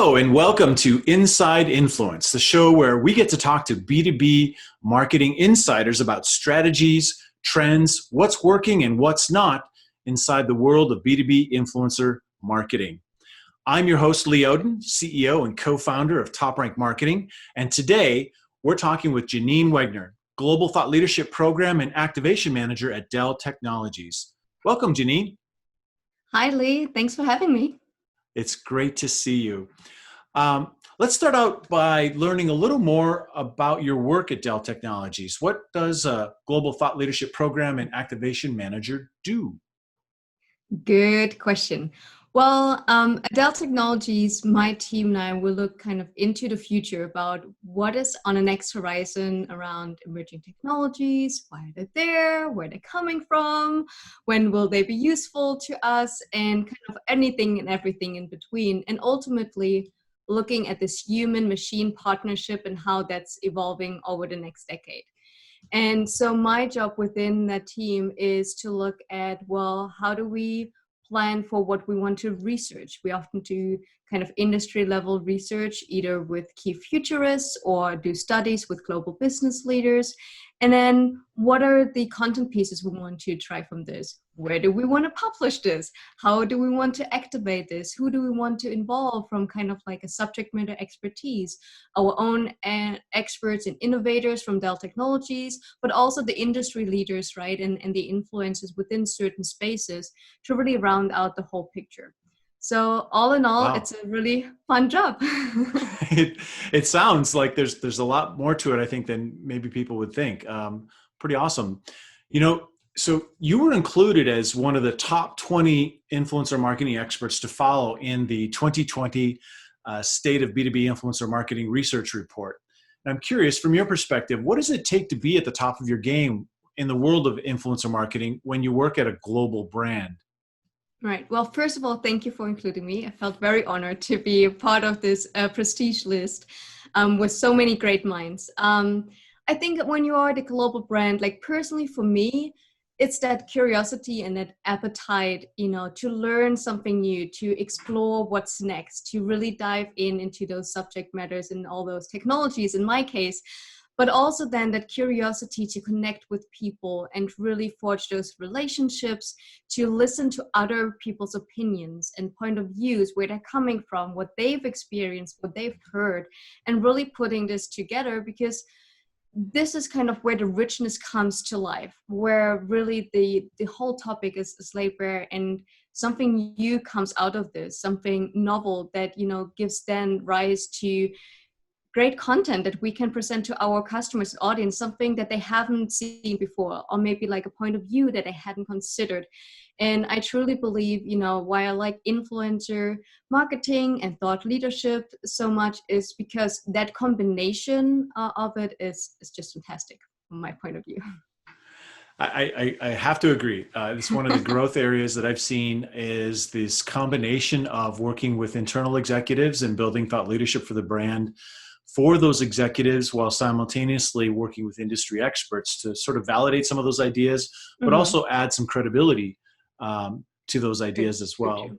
Hello and welcome to Inside Influence, the show where we get to talk to B2B marketing insiders about strategies, trends, what's working and what's not inside the world of B2B influencer marketing. I'm your host, Lee Odden, CEO and co-founder of TopRank Marketing, and today we're talking with Janine Wegner, Global Thought Leadership Program and Activation Manager at Dell Technologies. Welcome, Janine. Hi, Lee. Thanks for having me. It's great to see you. Let's start out by learning a little more about your work at Dell Technologies. What does a Global Thought Leadership Program and Activation Manager do? Good question. Well, at Dell Technologies, my team and I will look kind of into the future about what is on the next horizon around emerging technologies, why are they there, where they're coming from, when will they be useful to us, and kind of anything and everything in between. And ultimately, looking at this human-machine partnership and how that's evolving over the next decade. And so my job within that team is to look at, well, how do we plan for what we want to research? We often do kind of industry level research, either with key futurists or do studies with global business leaders. And then what are the content pieces we want to try from this? Where do we want to publish this? How do we want to activate this? Who do we want to involve from kind of like a subject matter expertise? Our own experts and innovators from Dell Technologies, but also the industry leaders, right? And the influencers within certain spaces to really round out the whole picture. So all in all, Wow. It's a really fun job. It sounds like there's a lot more to it, I think, than maybe people would think. Pretty awesome. So you were included as one of the top 20 influencer marketing experts to follow in the 2020 State of B2B Influencer Marketing Research Report. And I'm curious, from your perspective, what does it take to be at the top of your game in the world of influencer marketing when you work at a global brand? Right. Well, first of all, thank you for including me. I felt very honored to be a part of this prestige list with so many great minds. I think that when you are the global brand, like personally for me, it's that curiosity and that appetite, to learn something new, to explore what's next, to really dive into those subject matters and all those technologies in my case. But also then that curiosity to connect with people and really forge those relationships, to listen to other people's opinions and point of views, where they're coming from, what they've experienced, what they've heard, and really putting this together, because this is kind of where the richness comes to life, where really the whole topic is laid bare and something new comes out of this, something novel that, gives then rise to great content that we can present to our customers, audience, something that they haven't seen before, or maybe like a point of view that they hadn't considered. And I truly believe, why I like influencer marketing and thought leadership so much is because that combination of it is just fantastic from my point of view. I have to agree. It's one of the growth areas that I've seen is this combination of working with internal executives and building thought leadership for the brand for those executives while simultaneously working with industry experts to sort of validate some of those ideas, but also add some credibility to those ideas as well.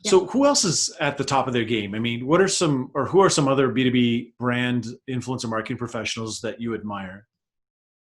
So who else is at the top of their game? I mean, who are some other B2B brand influencer marketing professionals that you admire?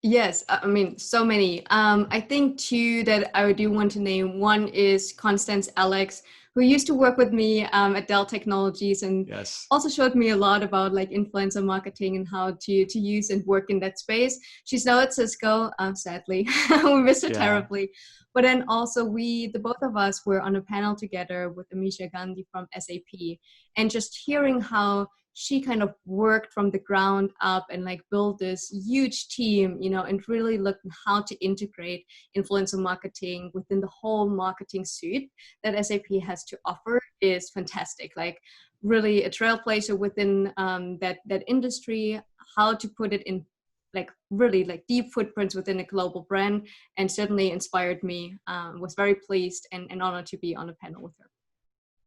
Yes, I mean, so many. I think two that I do want to name. One is Constance Alex, who used to work with me at Dell Technologies and also showed me a lot about like influencer marketing and how to use and work in that space. She's now at Cisco, sadly. We miss her terribly. But then also the both of us were on a panel together with Amisha Gandhi from SAP, and just hearing how she kind of worked from the ground up and like built this huge team, and really looked at how to integrate influencer marketing within the whole marketing suite that SAP has to offer is fantastic. Like really a trailblazer within that industry, how to put it in like really like deep footprints within a global brand, and certainly inspired me. Was very pleased and honored to be on a panel with her.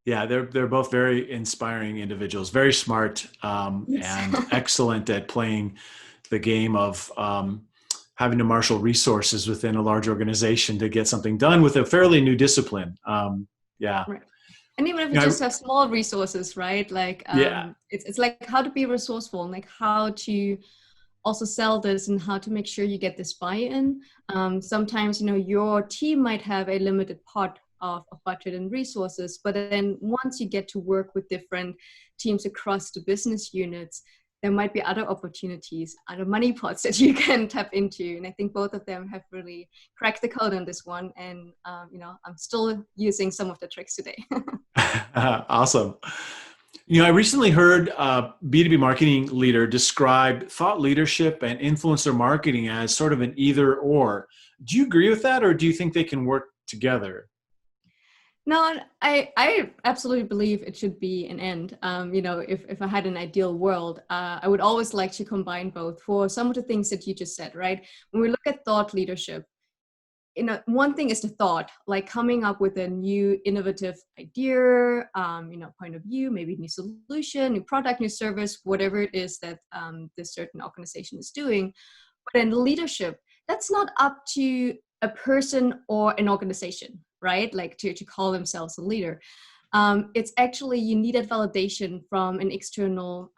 Yeah, they're both very inspiring individuals, very smart and excellent at playing the game of having to marshal resources within a large organization to get something done with a fairly new discipline. Right. And even if You you know, just have small resources, right? Like yeah. it's like how to be resourceful and like how to also sell this and how to make sure you get this buy-in. Sometimes, you know, your team might have a limited pot of budget and resources, but then once you get to work with different teams across the business units, there might be other opportunities, other money pots that you can tap into. And I think both of them have really cracked the code on this one. And, you know, I'm still using some of the tricks today. Awesome. You know, I recently heard a B2B marketing leader describe thought leadership and influencer marketing as sort of an either or. Do you agree with that, or do you think they can work together? No, I absolutely believe it should be an end. You know, if I had an ideal world, I would always like to combine both for some of the things that you just said, right? When we look at thought leadership, you know, one thing is the thought, like coming up with a new innovative idea, you know, point of view, maybe new solution, new product, new service, whatever it is that this certain organization is doing. But in leadership, that's not up to a person or an organization, right? Like to call themselves a leader. It's actually, you need that validation from an external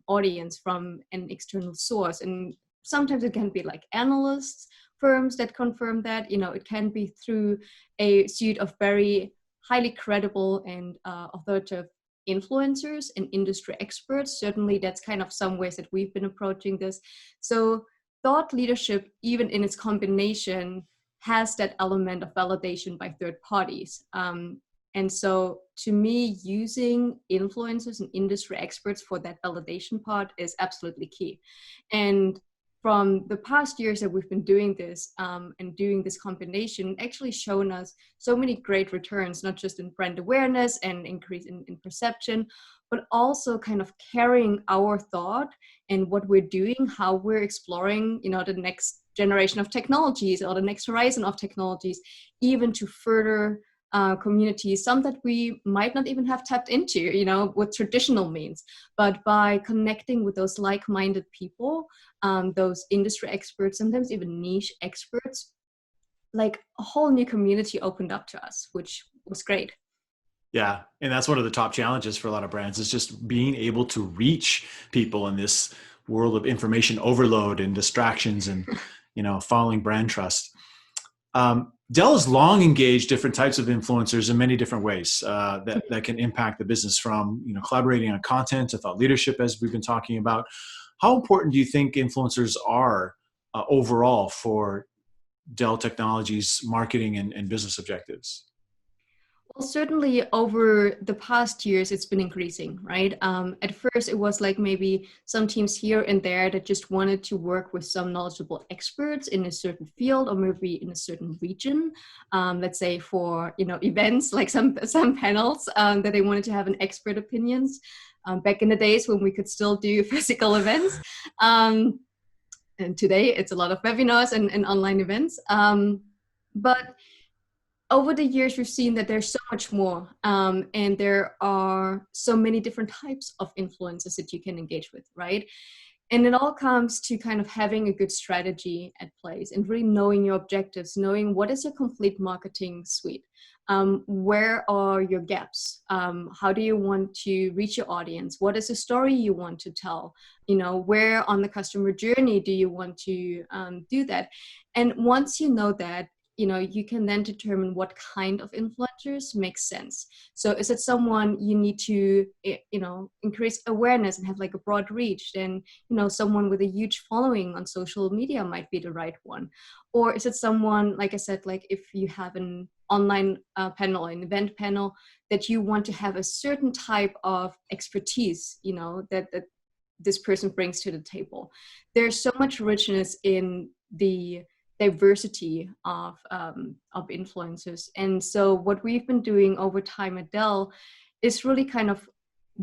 audience, from an external source. And sometimes it can be like analysts, firms that confirm that, you know, it can be through a suite of very highly credible and authoritative influencers and industry experts. Certainly that's kind of some ways that we've been approaching this. So thought leadership, even in its combination, has that element of validation by third parties. And so to me, using influencers and industry experts for that validation part is absolutely key. And from the past years that we've been doing this and doing this combination, actually shown us so many great returns, not just in brand awareness and increase in perception, but also kind of carrying our thought and what we're doing, how we're exploring, you know, the next generation of technologies or the next horizon of technologies, even to further communities, some that we might not even have tapped into, you know, with traditional means. But by connecting with those like-minded people, those industry experts, sometimes even niche experts, like a whole new community opened up to us, which was great. Yeah, and that's one of the top challenges for a lot of brands is just being able to reach people in this world of information overload and distractions and, you know, following brand trust. Dell has long engaged different types of influencers in many different ways that can impact the business, from, you know, collaborating on content to thought leadership, as we've been talking about. How important do you think influencers are overall for Dell Technologies marketing and business objectives? Well, certainly over the past years, it's been increasing, right? At first, it was like maybe some teams here and there that just wanted to work with some knowledgeable experts in a certain field or maybe in a certain region. Let's say for, you know, events, like some panels that they wanted to have an expert opinions. Back in the days when we could still do physical events. And today, it's a lot of webinars and online events. But over the years, we've seen that there's so much more, and there are so many different types of influencers that you can engage with, right? And it all comes to kind of having a good strategy at place and really knowing your objectives, knowing what is your complete marketing suite. Where are your gaps? How do you want to reach your audience? What is the story you want to tell? You know, where on the customer journey do you want to do that? And once you know that, you know, you can then determine what kind of influencers makes sense. So is it someone you need to, you know, increase awareness and have like a broad reach? Then, you know, someone with a huge following on social media might be the right one. Or is it someone, like I said, like if you have an online panel, an event panel, that you want to have a certain type of expertise, you know, that this person brings to the table. There's so much richness in the diversity of influencers. And so what we've been doing over time at Dell is really kind of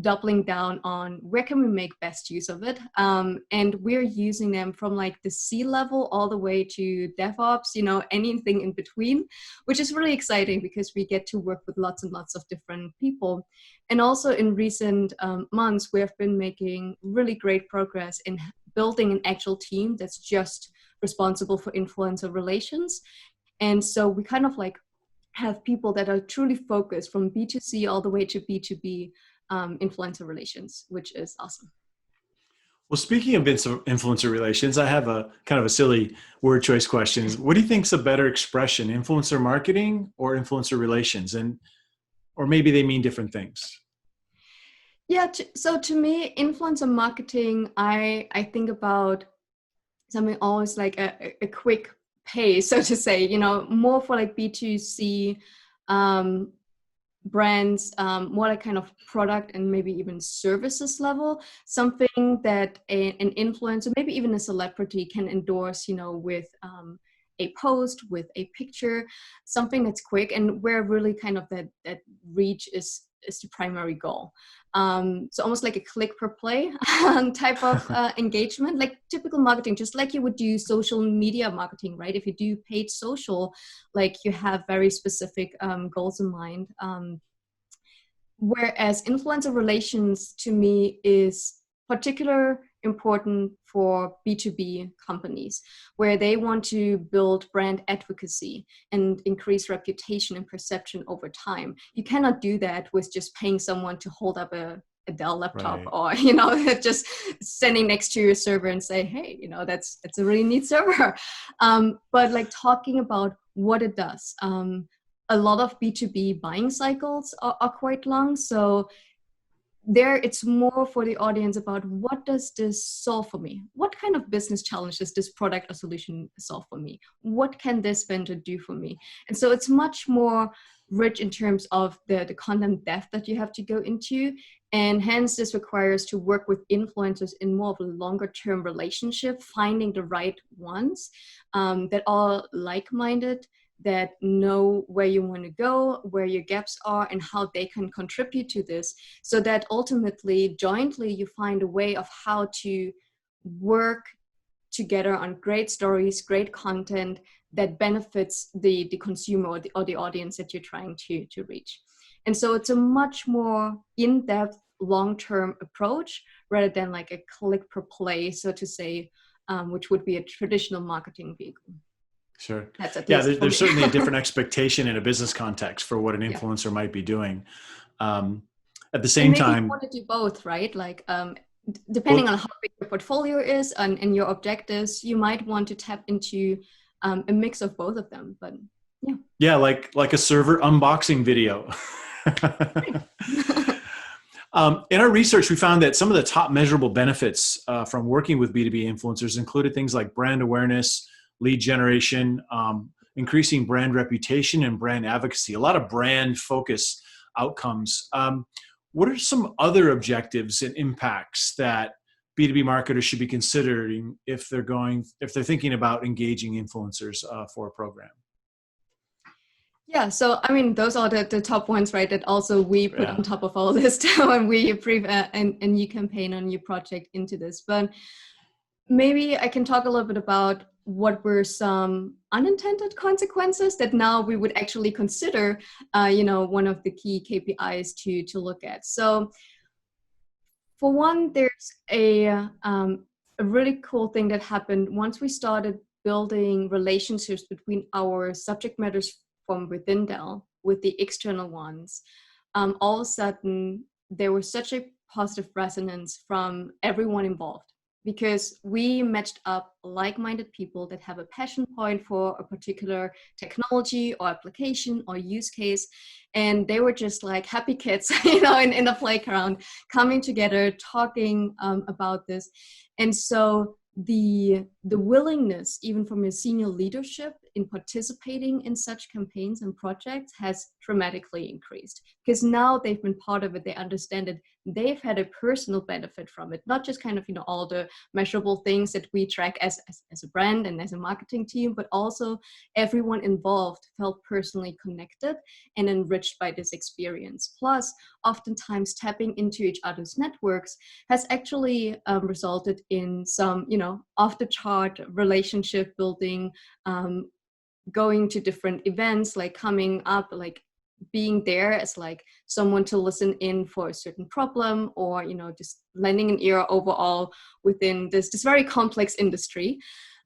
doubling down on where can we make best use of it. And we're using them from like the C level all the way to DevOps, you know, anything in between, which is really exciting because we get to work with lots and lots of different people. And also in recent months, we have been making really great progress in building an actual team that's just responsible for influencer relations. And so we kind of like have people that are truly focused from B2C all the way to B2B influencer relations, which is awesome. Well, speaking of influencer relations, I have a kind of a silly word choice question. What do you think is a better expression, influencer marketing or influencer relations? And, or maybe they mean different things. Yeah, so to me, influencer marketing, I think about something always like a quick pay, so to say, you know, more for like B2C brands, more like kind of product and maybe even services level, something that an influencer, maybe even a celebrity can endorse, you know, with a post, with a picture, something that's quick and where really kind of that reach is the primary goal. So almost like a click per play type of engagement, like typical marketing, just like you would do social media marketing, right? If you do paid social, like you have very specific goals in mind. Whereas influencer relations to me is particular important for B2B companies, where they want to build brand advocacy and increase reputation and perception over time. You cannot do that with just paying someone to hold up a Dell laptop, Right. or, you know, just standing next to your server and say, hey, you know, that's a really neat server. But like talking about what it does. A lot of B2B buying cycles are quite long. So there it's more for the audience about what does this solve for me? What kind of business challenge does this product or solution solve for me? What can this vendor do for me? And so it's much more rich in terms of the content depth that you have to go into. And hence this requires to work with influencers in more of a longer term relationship, finding the right ones that are like-minded, that know where you want to go, where your gaps are, and how they can contribute to this, so that ultimately, jointly, you find a way of how to work together on great stories, great content that benefits the consumer or the audience that you're trying to reach. And so it's a much more in-depth, long-term approach rather than like a click per play, so to say, which would be a traditional marketing vehicle. Sure. That's at Yeah, least there's certainly a different expectation in a business context for what an Yeah. influencer might be doing. At the And same maybe you time, want to do both, right? Like depending well, on how big your portfolio is and your objectives, you might want to tap into a mix of both of them. But yeah. yeah, like a server unboxing video. In our research, we found that some of the top measurable benefits from working with B2B influencers included things like brand awareness, lead generation, increasing brand reputation, and brand advocacy. A lot of brand focus outcomes. What are some other objectives and impacts that B2B marketers should be considering if they're thinking about engaging influencers for a program? Yeah, so I mean, those are the top ones, right? That also we put Yeah. on top of our list when we approve a new campaign or new project into this. But maybe I can talk a little bit about what were some unintended consequences that now we would actually consider, you know, one of the key KPIs to look at. So for one, there's a really cool thing that happened once we started building relationships between our subject matters from within Dell with the external ones. All of a sudden, there was such a positive resonance from everyone involved, because we matched up like-minded people that have a passion point for a particular technology or application or use case. And they were just like happy kids, you know, in the playground, coming together, talking about this. And so the willingness, even from your senior leadership, in participating in such campaigns and projects has dramatically increased, because now they've been part of it. They understand it. They've had a personal benefit from it, not just kind of, you know, all the measurable things that we track as a brand and as a marketing team, but also everyone involved felt personally connected and enriched by this experience. Plus, oftentimes tapping into each other's networks has actually resulted in some, you know, off the chart relationship building, going to different events, like coming up, like being there as like someone to listen in for a certain problem, or, you know, just lending an ear overall within this very complex industry.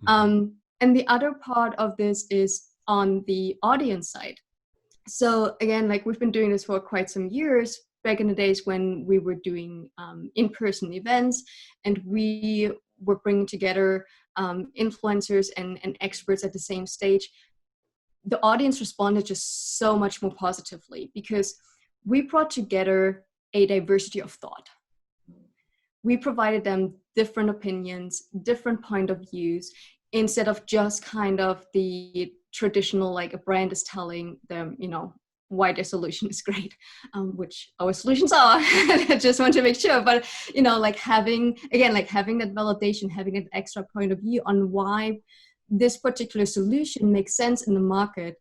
Mm-hmm. And the other part of this is on the audience side. So again, like we've been doing this for quite some years, back in the days when we were doing in-person events, and we were bringing together influencers and experts at the same stage. The audience responded just so much more positively because we brought together a diversity of thought. We provided them different opinions, different point of views, instead of just kind of the traditional, like a brand is telling them, why their solution is great, which our solutions are. I just want to make sure, but like having that validation, having an extra point of view on why this particular solution makes sense in the market,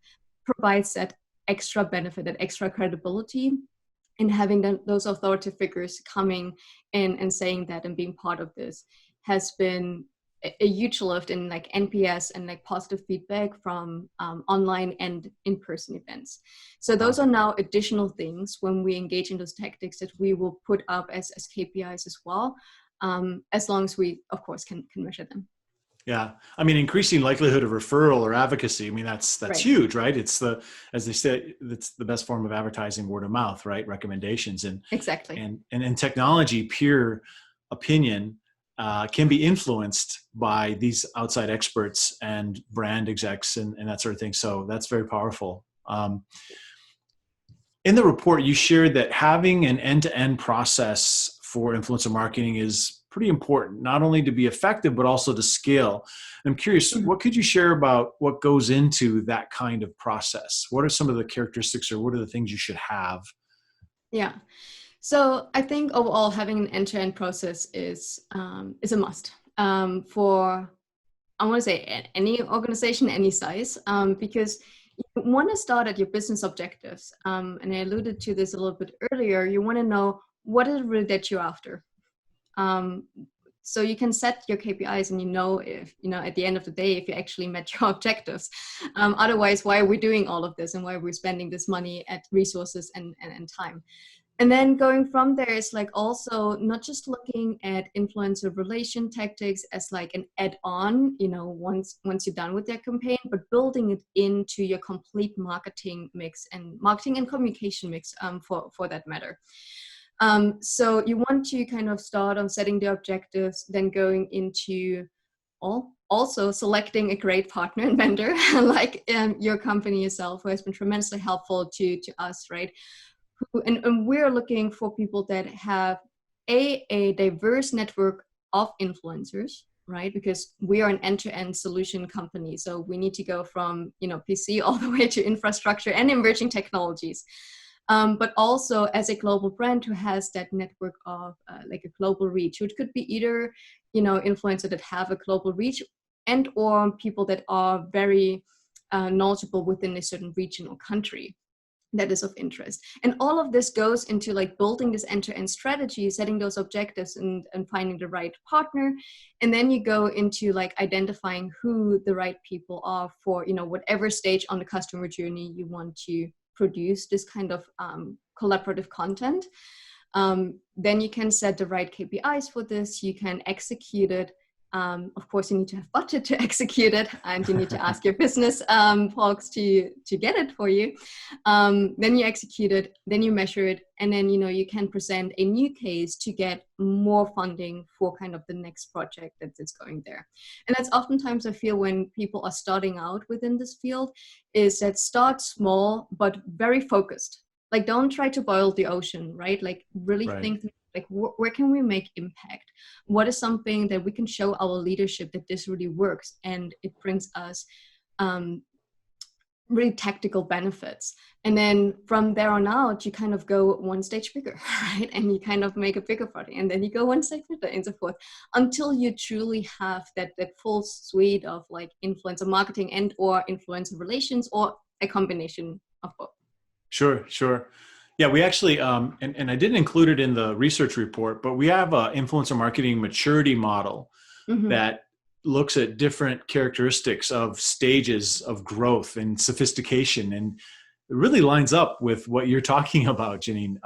provides that extra benefit, that extra credibility, and having those authoritative figures coming in and saying that and being part of this has been a huge lift in like NPS and like positive feedback from online and in-person events. So those are now additional things when we engage in those tactics that we will put up as KPIs as well, as long as we, of course, can measure them. Yeah. I mean, increasing likelihood of referral or advocacy. I mean, that's right. Huge, right? It's as they say, it's the best form of advertising, word of mouth, right? Recommendations. And exactly. And in technology, peer opinion can be influenced by these outside experts and brand execs and that sort of thing. So that's very powerful. In the report, you shared that having an end-to-end process for influencer marketing is pretty important, not only to be effective, but also to scale. I'm curious, what could you share about what goes into that kind of process? What are some of the characteristics or what are the things you should have? Yeah. So I think overall having an end-to-end process is a must for, I want to say, any organization, any size, because you want to start at your business objectives. And I alluded to this a little bit earlier. You want to know what is it really that you're after. So you can set your KPIs and if, at the end of the day, if you actually met your objectives. Otherwise, why are we doing all of this and why are we spending this money at resources and time? And then going from there is like also not just looking at influencer relation tactics as like an add-on, once you're done with their campaign, but building it into your complete marketing mix and marketing and communication mix for that matter. So you want to kind of start on setting the objectives, then going into also selecting a great partner and vendor like your company yourself, who has been tremendously helpful to us, right? And we're looking for people that have a diverse network of influencers, right? Because we are an end-to-end solution company. So we need to go from, PC all the way to infrastructure and emerging technologies. But also as a global brand who has that network of like a global reach, which could be either, influencers that have a global reach and or people that are very knowledgeable within a certain region or country that is of interest. And all of this goes into like building this end-to-end strategy, setting those objectives and finding the right partner. And then you go into like identifying who the right people are for, whatever stage on the customer journey you want to produce this kind of collaborative content. Then you can set the right KPIs for this. You can execute it. Of course, you need to have budget to execute it, and you need to ask your business folks to get it for you. Then you execute it, then you measure it, and then you can present a new case to get more funding for kind of the next project that's going there. And that's oftentimes I feel when people are starting out within this field, is that start small but very focused. Like don't try to boil the ocean, right? Like really think like where can we make impact? What is something that we can show our leadership that this really works and it brings us really tactical benefits? And then from there on out, you kind of go one stage bigger, right? And you kind of make a bigger project, and then you go one stage further and so forth until you truly have that full suite of like influencer marketing and or influencer relations or a combination of both. Sure. Yeah, we actually, and I didn't include it in the research report, but we have an influencer marketing maturity model that looks at different characteristics of stages of growth and sophistication, and it really lines up with what you're talking about, Janine.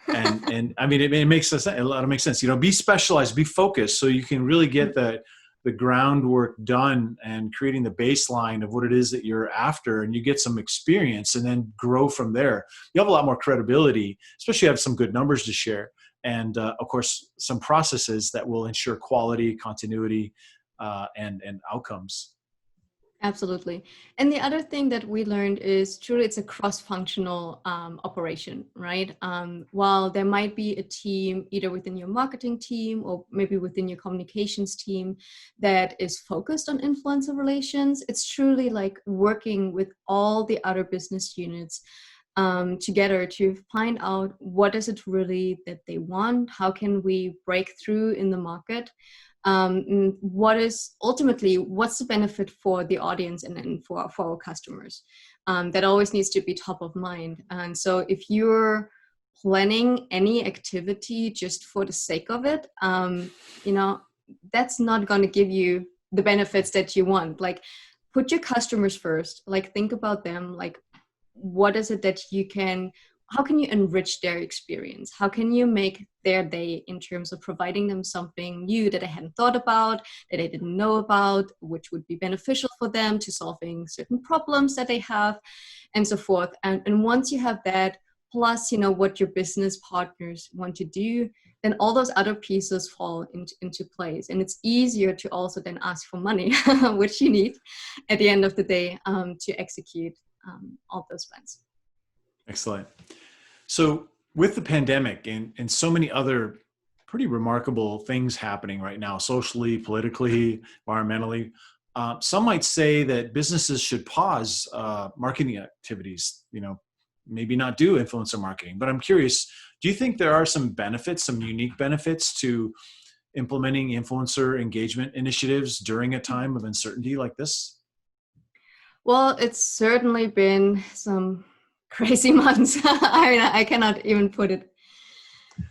And I mean, it makes a lot of sense. Be specialized, be focused, so you can really get the groundwork done and creating the baseline of what it is that you're after, and you get some experience and then grow from there, you have a lot more credibility, especially have some good numbers to share. And of course, some processes that will ensure quality, continuity, and outcomes. Absolutely. And the other thing that we learned is truly it's a cross-functional operation, right? While there might be a team either within your marketing team or maybe within your communications team that is focused on influencer relations, it's truly like working with all the other business units together to find out what is it really that they want, how can we break through in the market, what is ultimately what's the benefit for the audience and for our customers. That always needs to be top of mind. And so if you're planning any activity just for the sake of it, that's not going to give you the benefits that you want. Like, put your customers first, like think about them, like what is it that how can you enrich their experience? How can you make their day in terms of providing them something new that they hadn't thought about, that they didn't know about, which would be beneficial for them to solving certain problems that they have, and so forth. And once you have that, plus, what your business partners want to do, then all those other pieces fall into place. And it's easier to also then ask for money, which you need at the end of the day to execute all those plans. Excellent. So with the pandemic and so many other pretty remarkable things happening right now, socially, politically, environmentally, some might say that businesses should pause marketing activities, maybe not do influencer marketing. But I'm curious, do you think there are some benefits, some unique benefits to implementing influencer engagement initiatives during a time of uncertainty like this? Well, it's certainly been some crazy months. I mean, I cannot even put it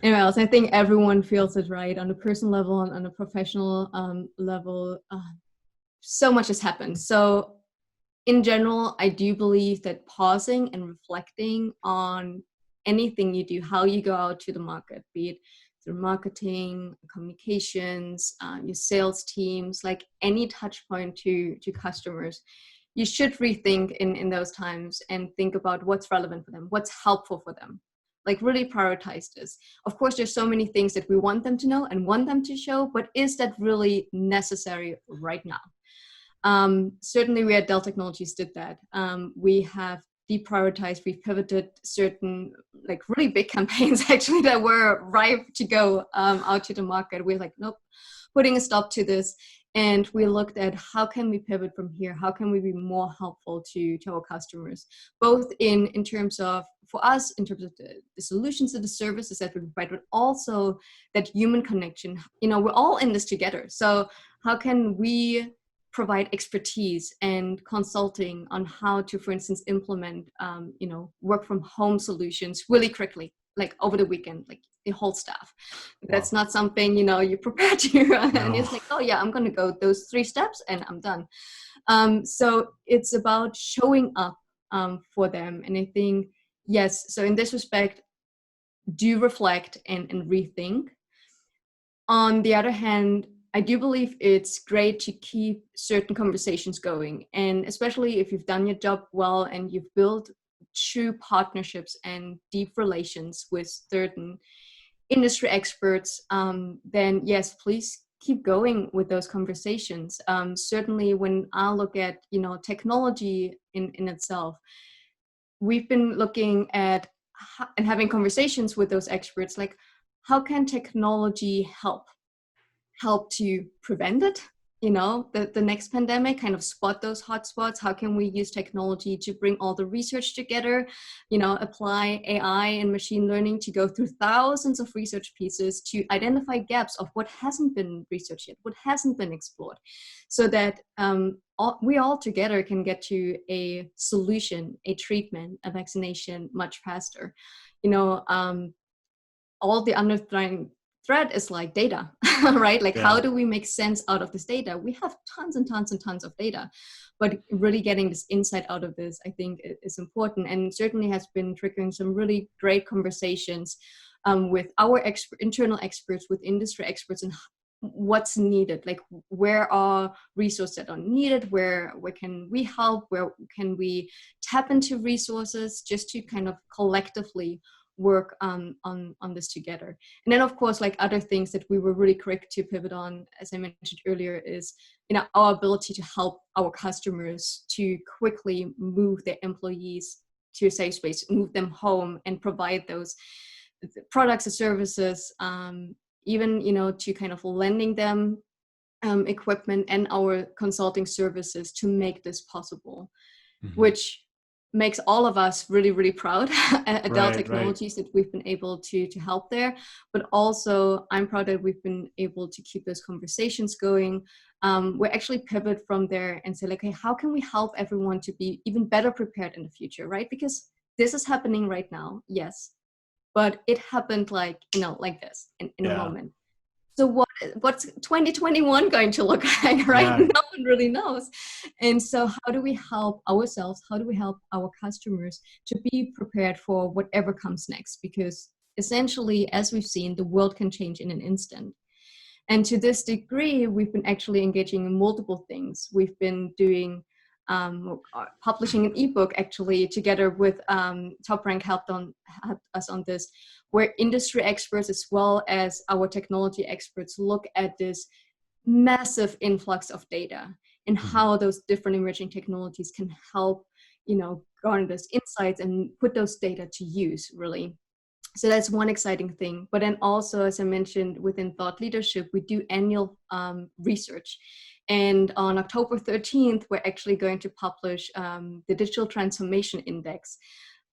anywhere else. I think everyone feels it, right? On a personal level and on a professional level, so much has happened. So in general, I do believe that pausing and reflecting on anything you do, how you go out to the market, be it through marketing, communications, your sales teams, like any touch point to customers, you should rethink in those times and think about what's relevant for them, what's helpful for them. Like really prioritize this. Of course, there's so many things that we want them to know and want them to show, but is that really necessary right now? Certainly we at Dell Technologies did that. We have deprioritized, we've pivoted certain like really big campaigns actually that were ripe to go out to the market. We're like, nope, putting a stop to this. And we looked at how can we pivot from here? How can we be more helpful to our customers, both in terms of, for us, in terms of the solutions and the services that we provide, but also that human connection. We're all in this together. So how can we provide expertise and consulting on how to, for instance, implement, work from home solutions really quickly, like over the weekend, like the whole staff. That's not something, you prepare to, and it's like, oh yeah, I'm going to go those 3 steps and I'm done. So it's about showing up for them. And I think, yes, so in this respect, do reflect and rethink. On the other hand, I do believe it's great to keep certain conversations going. And especially if you've done your job well and you've built true partnerships and deep relations with certain industry experts, then yes, please keep going with those conversations. Certainly when I look at, technology in itself, we've been looking at and having conversations with those experts, like how can technology help to prevent it, the next pandemic, kind of spot those hotspots. How can we use technology to bring all the research together, apply AI and machine learning to go through thousands of research pieces to identify gaps of what hasn't been researched yet, what hasn't been explored, so that we all together can get to a solution, a treatment, a vaccination much faster. All the underlying thread is like data, right? Like, how do we make sense out of this data? We have tons and tons and tons of data, but really getting this insight out of this, I think, is important, and certainly has been triggering some really great conversations with our internal experts, with industry experts, and what's needed, like where are resources that are needed, where can we help, where can we tap into resources, just to kind of collectively work on this together. And then of course, like other things that we were really quick to pivot on, as I mentioned earlier, is our ability to help our customers to quickly move their employees to a safe space, move them home, and provide those products and services, even to kind of lending them equipment and our consulting services to make this possible, which makes all of us really, really proud at Dell Technologies that we've been able to help there. But also, I'm proud that we've been able to keep those conversations going. We actually pivot from there and say, like, hey, how can we help everyone to be even better prepared in the future, right? Because this is happening right now, yes, but it happened like this in a moment. So what's 2021 going to look like, right? Yeah. No one really knows. And so how do we help ourselves? How do we help our customers to be prepared for whatever comes next? Because essentially, as we've seen, the world can change in an instant. And to this degree, we've been actually engaging in multiple things. We've been doing publishing an ebook actually together with TopRank helped us on this, where industry experts as well as our technology experts look at this massive influx of data and how those different emerging technologies can help, garner those insights and put those data to use, really. So that's one exciting thing. But then also, as I mentioned, within thought leadership, we do annual research. And on October 13th, we're actually going to publish the Digital Transformation Index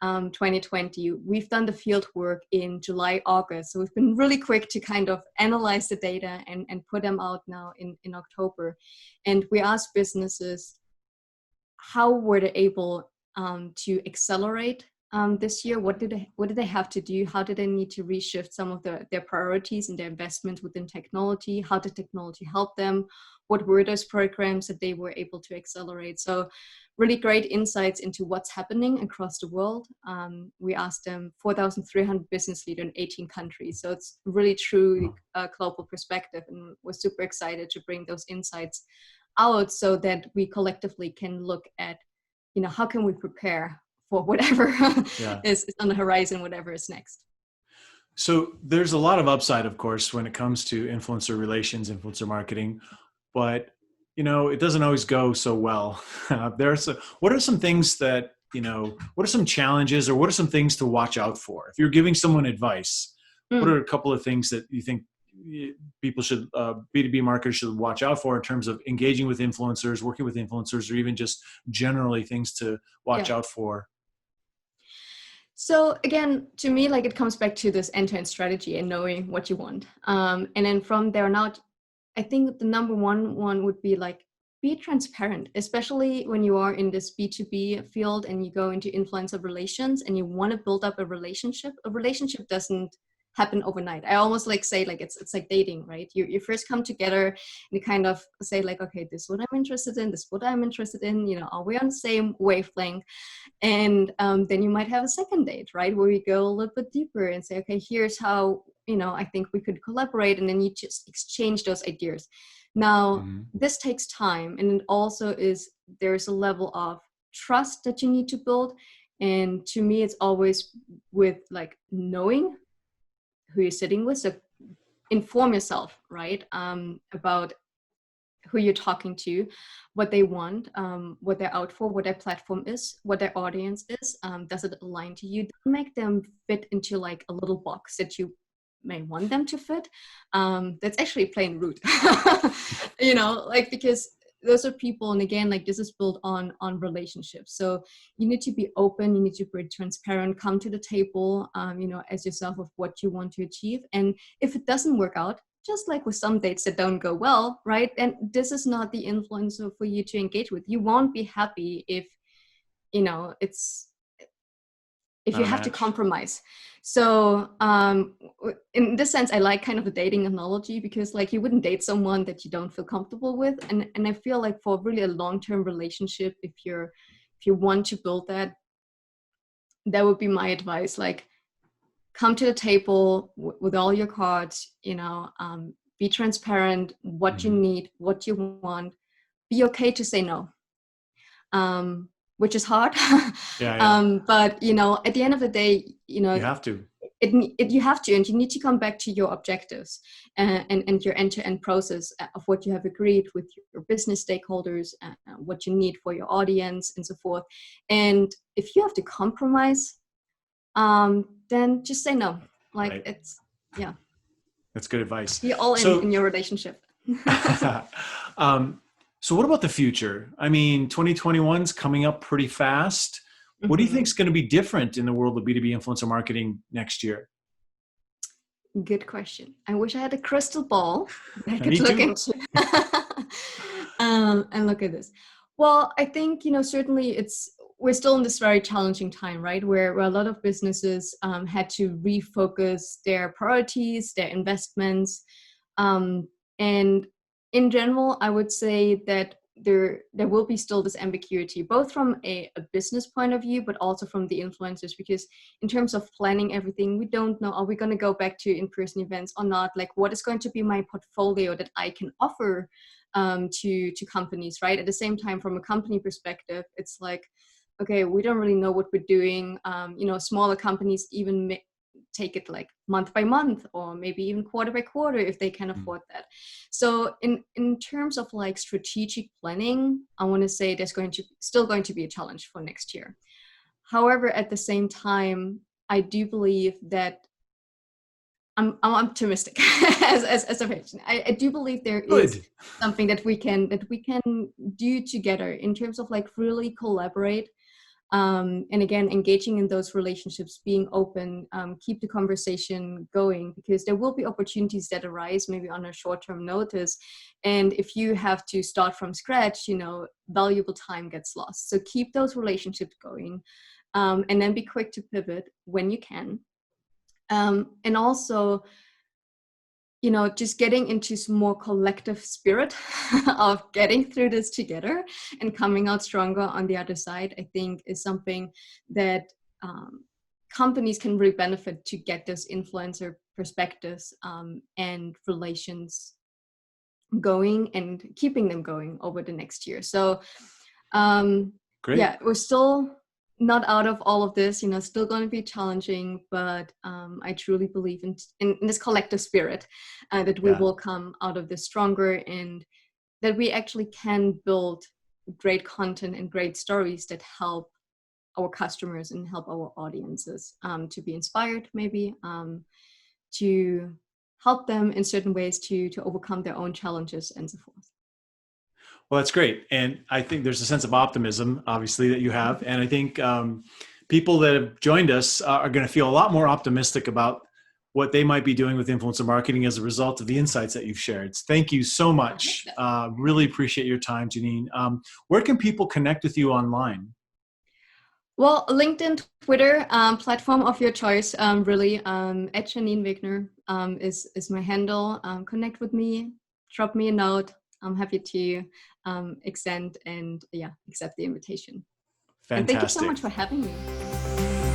2020. We've done the field work in July, August. So we've been really quick to kind of analyze the data and put them out now in October. And we asked businesses, how were they able to accelerate this year? What did they have to do? How did they need to reshift some of their priorities and their investments within technology? How did technology help them? What were those programs that they were able to accelerate? So really great insights into what's happening across the world. We asked them 4,300 business leaders in 18 countries. So it's really true global perspective, and we're super excited to bring those insights out so that we collectively can look at, how can we prepare for whatever is on the horizon, whatever is next. So there's a lot of upside, of course, when it comes to influencer relations, influencer marketing, but it doesn't always go so well. What are some things that, what are some challenges, or what are some things to watch out for? If you're giving someone advice, what are a couple of things that you think people should, B2B marketers should watch out for in terms of engaging with influencers, working with influencers, or even just generally things to watch out for? So again, to me, like, it comes back to this end-to-end strategy and knowing what you want. And then from there on out, I think the number one would be like, be transparent, especially when you are in this B2B field and you go into influencer relations and you want to build up a relationship. A relationship doesn't happen overnight. I almost say it's like dating, right? You first come together and you kind of say like, okay, this is what I'm interested in, this is what I'm interested in, are we on the same wavelength? And then you might have a second date, right? Where you go a little bit deeper and say, okay, here's how, I think we could collaborate. And then you just exchange those ideas. Now, this takes time. And it also there's a level of trust that you need to build. And to me, it's always with like knowing who you're sitting with. So inform yourself, right? About who you're talking to, what they want, what they're out for, what their platform is, what their audience is. Does it align to you? Don't make them fit into like a little box that you may want them to fit. That's actually plain rude, because those are people, and again, like, this is built on relationships. So you need to be open, you need to be transparent, come to the table, as yourself of what you want to achieve. And if it doesn't work out, just like with some dates that don't go well, right? And this is not the influencer for you to engage with. You won't be happy if you have to compromise. So in this sense, I like kind of the dating analogy, because like, you wouldn't date someone that you don't feel comfortable with. And I feel like for really a long-term relationship, if you want to build that would be my advice. Like, come to the table with all your cards, be transparent, what you need, what you want, be okay to say no, which is hard. But, you know, at the end of the day, you know, you have to. You have to, and you need to come back to your objectives and your end-to-end process of what you have agreed with your business stakeholders, what you need for your audience, and so forth. And if you have to compromise, then just say no. Like Right. it's, yeah. That's good advice. Be all in your relationship. So what about the future? I mean, 2021 is coming up pretty fast. What do you think is going to be different in the world of B2B influencer marketing next year? Good question. I wish I had a crystal ball that I could Me look too. into and look at this. Well, I think, you know, certainly we're still in this very challenging time, right? Where a lot of businesses had to refocus their priorities, their investments. And in general, I would say that there will be still this ambiguity, both from a business point of view, but also from the influencers, because in terms of planning everything, we don't know, are we going to go back to in-person events or not? Like, what is going to be my portfolio that I can offer to companies, right? At the same time, from a company perspective, it's like, okay, we don't really know what we're doing. You know, smaller companies even take it like month by month, or maybe even quarter by quarter if they can afford that. So in terms of like strategic planning, I want to say there's still going to be a challenge for next year. However, at the same time, I do believe that I'm optimistic as a patient. I do believe there is something that we can do together in terms of like really collaborate. And again, engaging in those relationships, being open, keep the conversation going, because there will be opportunities that arise maybe on a short-term notice. And if you have to start from scratch, you know, valuable time gets lost. So keep those relationships going, and then be quick to pivot when you can. And also, you know, just getting into some more collective spirit of getting through this together and coming out stronger on the other side, I think is something that companies can really benefit to get those influencer perspectives and relations going and keeping them going over the next year. So yeah, we're still not out of all of this, you know, still going to be challenging, but I truly believe in this collective spirit that we will come out of this stronger, and that we actually can build great content and great stories that help our customers and help our audiences to be inspired, maybe to help them in certain ways to overcome their own challenges and so forth. Well, that's great. And I think there's a sense of optimism, obviously, that you have. And I think people that have joined us are going to feel a lot more optimistic about what they might be doing with influencer marketing as a result of the insights that you've shared. Thank you so much. Really appreciate your time, Janine. Where can people connect with you online? Well, LinkedIn, Twitter, platform of your choice, really. At Janine Wegner is my handle. Connect with me, drop me a note. I'm happy to extend and accept the invitation. Fantastic. And thank you so much for having me.